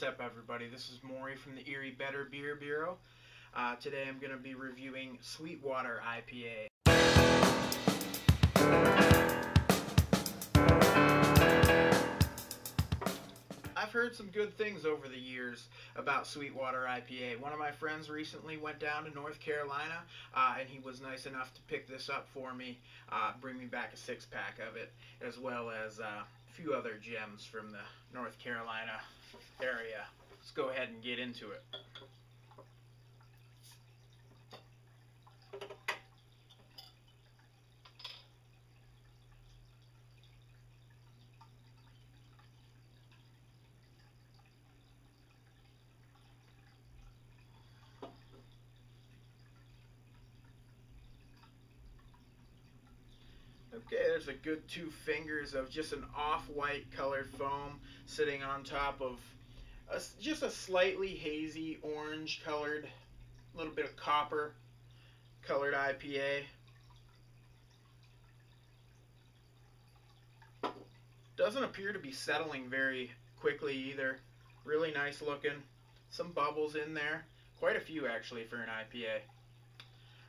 up, everybody? This is Maury from the Erie Better Beer Bureau. Today I'm going to be reviewing Sweetwater IPA. I've heard some good things over the years about Sweetwater IPA. One of my friends recently went down to North Carolina, and he was nice enough to pick this up for me, bring me back a six-pack of it, as well as a few other gems from the North Carolina area. Let's go ahead and get into it. Okay, there's a good 2 fingers of just an off-white colored foam sitting on top of just a slightly hazy orange colored, little bit of copper colored IPA. Doesn't appear to be settling very quickly either. Really nice looking. Some bubbles in there. Quite a few actually for an IPA.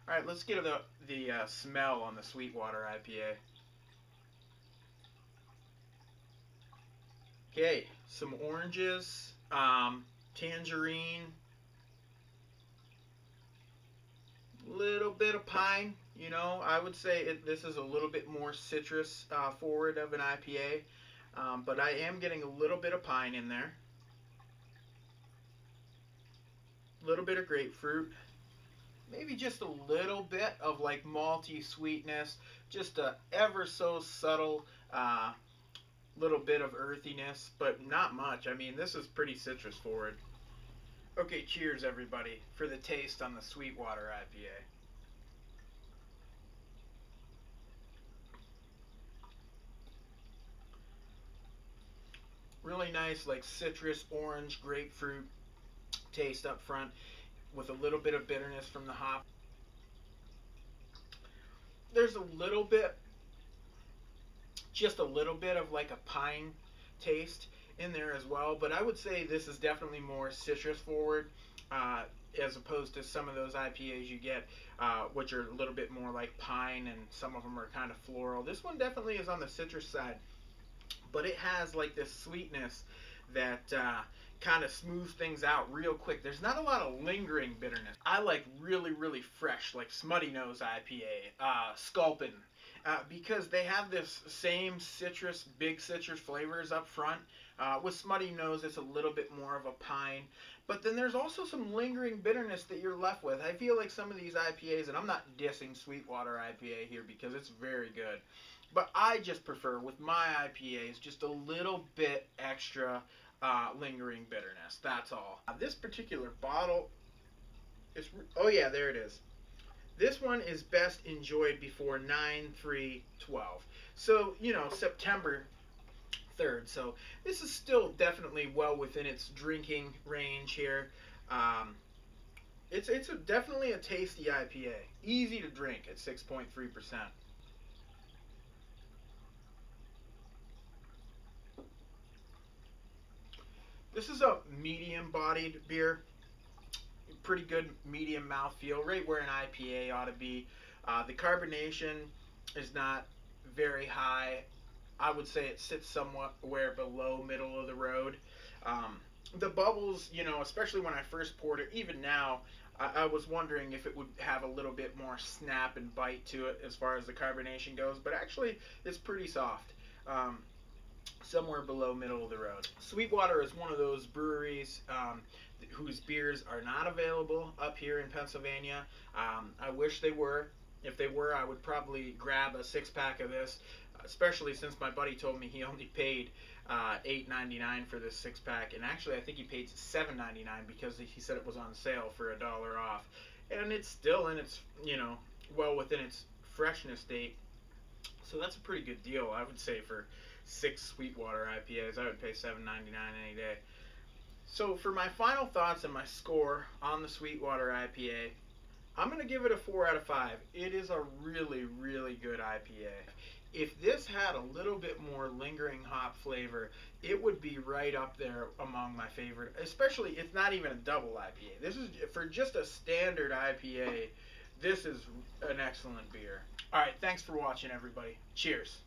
Alright, let's get the smell on the Sweetwater IPA. Okay, some oranges, tangerine, little bit of pine. You know, I would say this is a little bit more citrus forward of an IPA, but I am getting a little bit of pine in there. A little bit of grapefruit. Maybe just a little bit of like malty sweetness, just a ever so subtle little bit of earthiness, but not much. I mean, this is pretty citrus forward. Okay, cheers everybody for the taste on the Sweetwater IPA. Really nice like citrus, orange, grapefruit taste up front with a little bit of bitterness from the hop. There's a little bit, just a little bit of like a pine taste in there as well, but I would say this is definitely more citrus forward as opposed to some of those IPAs you get which are a little bit more like pine, and some of them are kind of floral. This one definitely is on the citrus side, but it has like this sweetness that kind of smooths things out real quick. There's not a lot of lingering bitterness. I like really fresh, like Smutty Nose IPA, Sculpin, because they have this same citrus, big citrus flavors up front. With Smutty Nose, it's a little bit more of a pine, but then there's also some lingering bitterness that you're left with. I feel like some of these IPAs, and I'm not dissing Sweetwater IPA here because it's very good, but I just prefer with my IPAs just a little bit extra lingering bitterness. That's all. This particular bottle is, oh yeah, there it is. This one is best enjoyed before 9/3/12. So, you know, September 3rd. So this is still definitely well within its drinking range here. It's definitely a tasty IPA. Easy to drink at 6.3%. This is a medium-bodied beer. Pretty good medium mouthfeel, right where an IPA ought to be. The carbonation is not very high. I would say it sits somewhat where below middle of the road. The bubbles, you know, especially when I first poured it, even now, I was wondering if it would have a little bit more snap and bite to it as far as the carbonation goes, but actually it's pretty soft. Somewhere below middle of the road. Sweetwater is one of those breweries whose beers are not available up here in Pennsylvania. I wish they were. If they were, I would probably grab a 6-pack of this, especially since my buddy told me he only paid $8.99 for this 6-pack, and actually I think he paid $7.99 because he said it was on sale for $1 off, and it's still in its, you know, well within its freshness date. So that's a pretty good deal, I would say, for 6 Sweetwater IPAs. I would pay $7.99 any day. So for my final thoughts and my score on the Sweetwater IPA, I'm going to give it a 4 out of 5. It is a really good IPA. if this had a little bit more lingering hop flavor, it would be right up there among my favorite. Especially, it's not even a double IPA. This is for just a standard IPA. This is an excellent beer. All right, thanks for watching, everybody. Cheers.